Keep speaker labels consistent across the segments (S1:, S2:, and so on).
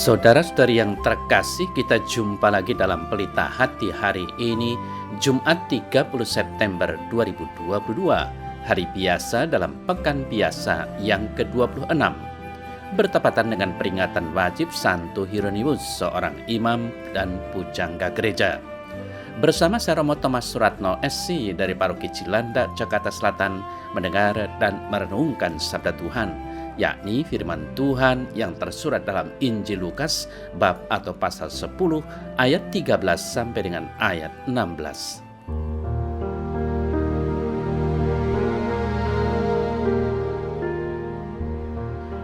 S1: Saudara-saudari yang terkasih, kita jumpa lagi dalam Pelita Hati hari ini, Jumat 30 September 2022, hari biasa dalam Pekan Biasa yang ke-26, bertepatan dengan peringatan wajib Santo Hieronymus, seorang imam dan pujangga gereja. Bersama saya Romo Thomas Suratno SC dari Paroki Cilandak, Jakarta Selatan, mendengar dan merenungkan Sabda Tuhan, yakni firman Tuhan yang tersurat dalam Injil Lukas bab atau pasal 10 ayat 13 sampai dengan ayat 16.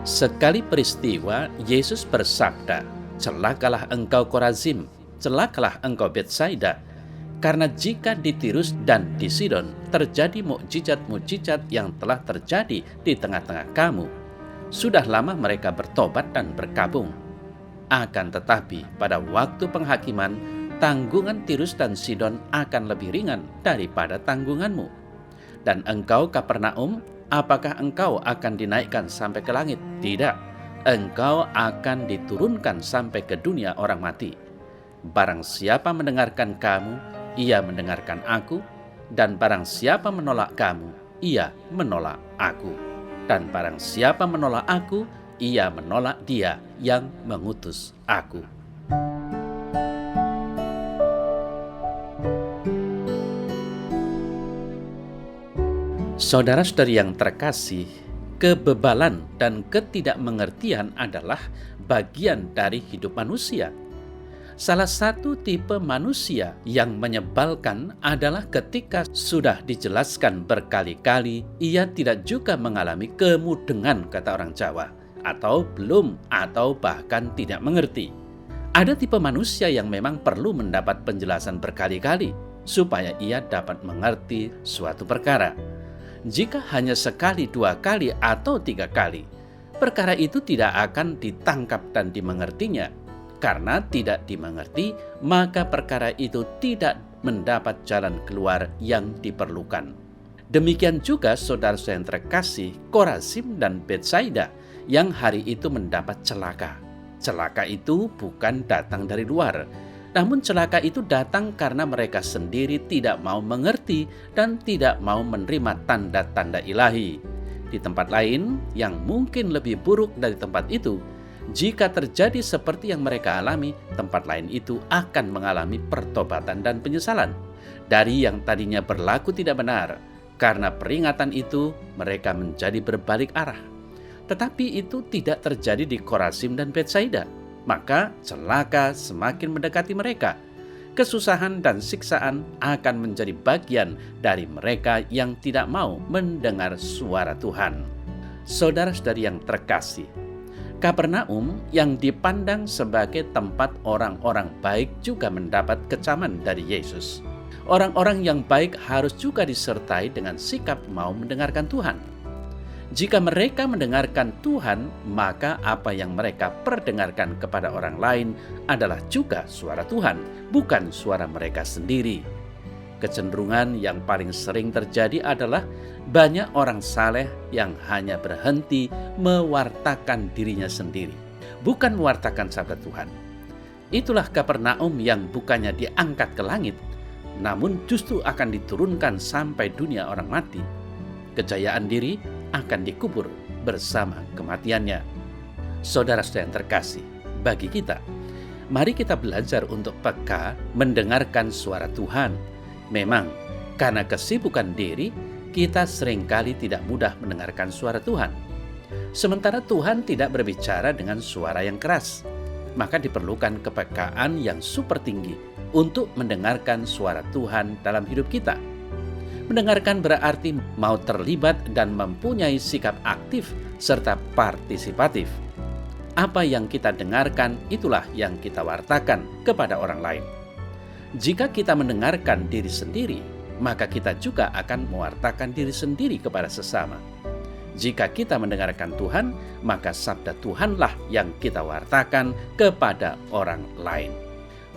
S1: Sekali peristiwa Yesus bersabda, "Celakalah engkau Korazim, celakalah engkau Betsaida, karena jika di Tirus dan di Sidon terjadi mukjizat-mukjizat yang telah terjadi di tengah-tengah kamu, sudah lama mereka bertobat dan berkabung. Akan tetapi pada waktu penghakiman, tanggungan Tirus dan Sidon akan lebih ringan daripada tanggunganmu. Dan engkau Kapernaum, apakah engkau akan dinaikkan sampai ke langit? Tidak, engkau akan diturunkan sampai ke dunia orang mati. Barang siapa mendengarkan kamu, ia mendengarkan aku, dan barang siapa menolak kamu, ia menolak aku. Dan barang siapa menolak aku, ia menolak Dia yang mengutus aku." Saudara-saudari yang terkasih, kebebalan dan ketidakmengertian adalah bagian dari hidup manusia. Salah satu tipe manusia yang menyebalkan adalah ketika sudah dijelaskan berkali-kali, ia tidak juga mengalami kemudengan, kata orang Jawa, atau belum, atau bahkan tidak mengerti. Ada tipe manusia yang memang perlu mendapat penjelasan berkali-kali supaya ia dapat mengerti suatu perkara. Jika hanya sekali, dua kali, atau tiga kali, perkara itu tidak akan ditangkap dan dimengertinya. Karena tidak dimengerti, maka perkara itu tidak mendapat jalan keluar yang diperlukan. Demikian juga saudara-saudara yang terkasih, Korazim dan Betsaida yang hari itu mendapat celaka. Celaka itu bukan datang dari luar, namun celaka itu datang karena mereka sendiri tidak mau mengerti dan tidak mau menerima tanda-tanda ilahi. Di tempat lain yang mungkin lebih buruk dari tempat itu, jika terjadi seperti yang mereka alami, tempat lain itu akan mengalami pertobatan dan penyesalan dari yang tadinya berlaku tidak benar. Karena peringatan itu, mereka menjadi berbalik arah. Tetapi itu tidak terjadi di Korazim dan Betsaida. Maka celaka semakin mendekati mereka. Kesusahan dan siksaan akan menjadi bagian dari mereka yang tidak mau mendengar suara Tuhan. Saudara-saudari yang terkasih, Kapernaum yang dipandang sebagai tempat orang-orang baik juga mendapat kecaman dari Yesus. Orang-orang yang baik harus juga disertai dengan sikap mau mendengarkan Tuhan. Jika mereka mendengarkan Tuhan, maka apa yang mereka perdengarkan kepada orang lain adalah juga suara Tuhan, bukan suara mereka sendiri. Kecenderungan yang paling sering terjadi adalah banyak orang saleh yang hanya berhenti mewartakan dirinya sendiri, bukan mewartakan sabda Tuhan. Itulah Kapernaum yang bukannya diangkat ke langit, namun justru akan diturunkan sampai dunia orang mati. Kejayaan diri akan dikubur bersama kematiannya. Saudara-saudara yang terkasih, bagi kita, mari kita belajar untuk peka mendengarkan suara Tuhan. Memang, karena kesibukan diri, kita seringkali tidak mudah mendengarkan suara Tuhan. Sementara Tuhan tidak berbicara dengan suara yang keras, maka diperlukan kepekaan yang super tinggi untuk mendengarkan suara Tuhan dalam hidup kita. Mendengarkan berarti mau terlibat dan mempunyai sikap aktif serta partisipatif. Apa yang kita dengarkan, itulah yang kita wartakan kepada orang lain. Jika kita mendengarkan diri sendiri, maka kita juga akan mewartakan diri sendiri kepada sesama. Jika kita mendengarkan Tuhan, maka sabda Tuhanlah yang kita wartakan kepada orang lain.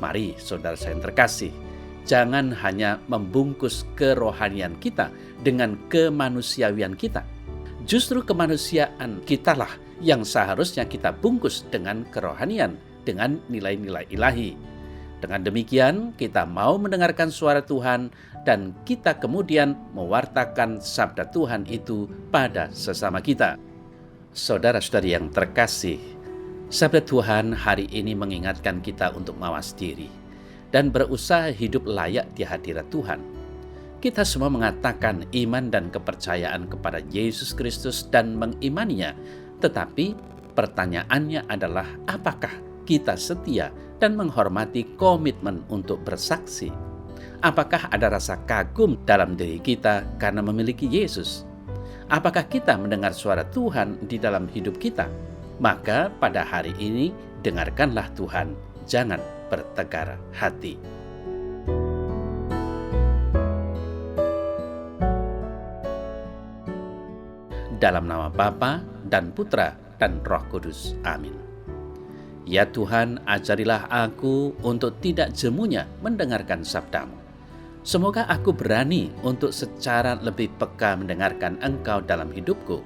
S1: Mari saudara saya yang terkasih, jangan hanya membungkus kerohanian kita dengan kemanusiawian kita. Justru kemanusiaan kitalah yang seharusnya kita bungkus dengan kerohanian, dengan nilai-nilai ilahi. Dengan demikian, kita mau mendengarkan suara Tuhan dan kita kemudian mewartakan sabda Tuhan itu pada sesama kita. Saudara-saudari yang terkasih, sabda Tuhan hari ini mengingatkan kita untuk mawas diri dan berusaha hidup layak di hadirat Tuhan. Kita semua mengatakan iman dan kepercayaan kepada Yesus Kristus dan mengimaninya, tetapi pertanyaannya adalah apakah kita setia dan menghormati komitmen untuk bersaksi? Apakah ada rasa kagum dalam diri kita karena memiliki Yesus? Apakah kita mendengar suara Tuhan di dalam hidup kita? Maka pada hari ini dengarkanlah Tuhan, jangan bertegar hati. Dalam nama Bapa dan Putra dan Roh Kudus. Amin. Ya Tuhan, ajarilah aku untuk tidak jemunya mendengarkan sabda-Mu. Semoga aku berani untuk secara lebih peka mendengarkan Engkau dalam hidupku.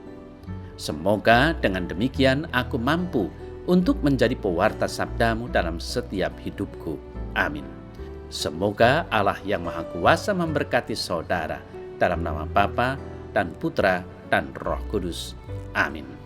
S1: Semoga dengan demikian aku mampu untuk menjadi pewarta sabda-Mu dalam setiap hidupku. Amin. Semoga Allah yang Maha Kuasa memberkati saudara dalam nama Bapa dan Putra dan Roh Kudus. Amin.